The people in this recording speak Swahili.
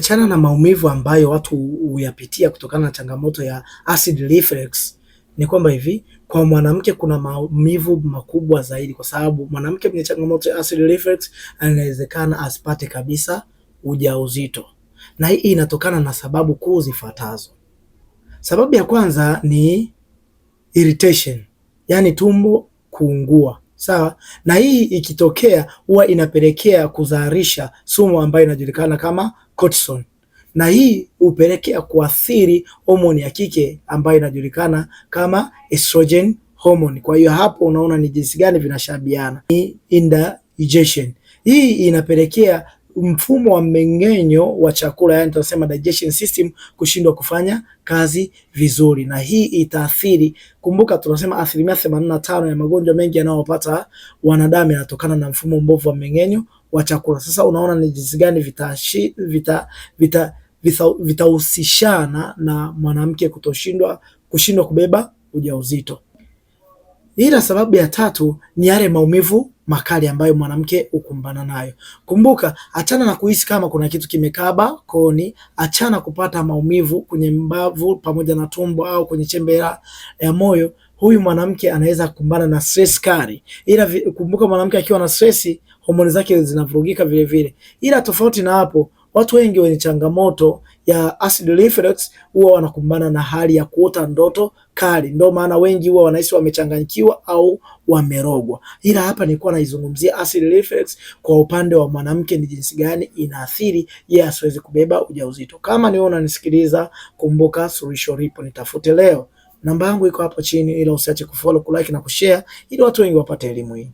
Achana na maumivu ambayo watu huyapitia kutokana na changamoto ya acid reflux, ni kwamba hivi kwa mwanamke kuna maumivu makubwa zaidi, kwa sababu mwanamke mwenye changamoto ya acid reflux anawezekana asipate kabisa ujauzito, na hii inatokana na sababu kuu zifuatazo. Sababu ya kwanza ni irritation, yani tumbo kuungua. Sawa, na hii ikitokea huwa inapelekea kuzalisha sumu ambayo inajulikana kama cortisol, na hii hupelekea kuathiri homoni ya kike ambayo inajulikana kama estrogen hormone. Kwa hiyo hapo unaona ni jinsi gani vinashabiana. Ni indigestion, hii inapelekea mfumo wa mmeng'enyo wa chakula, yani tunasema digestion system, kushindwa kufanya kazi vizuri, na hii itaathiri. Kumbuka tunasema 85% ya magonjwa mengi yanayopata wanadamu yanatokana na mfumo mbovu wa mmeng'enyo wa chakula. Sasa unaona ni jinsi gani vitahusishana na mwanamke kushindwa kubeba ujauzito. Ila sababu ya tatu ni yale maumivu makali ambayo mwanamke hukumbana nayo. Kumbuka, achana na kuhisi kama kuna kitu kimekaba koni, achana kupata maumivu kwenye mbavu pamoja na tumbo au kwenye chembe ya moyo. Huyu mwanamke anaweza kukumbana na stress kali. Ila kumbuka, mwanamke akiwa na stress, homoni zake zinavurugika vile vile. Ila tofauti na hapo, watu wengi wenye changamoto ya acid reflux huwa wanakumbana na hali ya kuota ndoto kali. Ndio maana wengi huwa wanahisi wamechanganyikiwa au wamerogwa. Ila hapa nilikuwa naizungumzia acid reflux kwa upande wa mwanamke, ni jinsi gani inaathiri yeye asiweze kubeba ujauzito. Kama ni wewe unanisikiliza, kumbuka suluhisho lipo, nitafute leo. Namba yangu iko hapo chini, ila usiache kufollow, kulike na kushare ili watu wengi wapate elimu hii.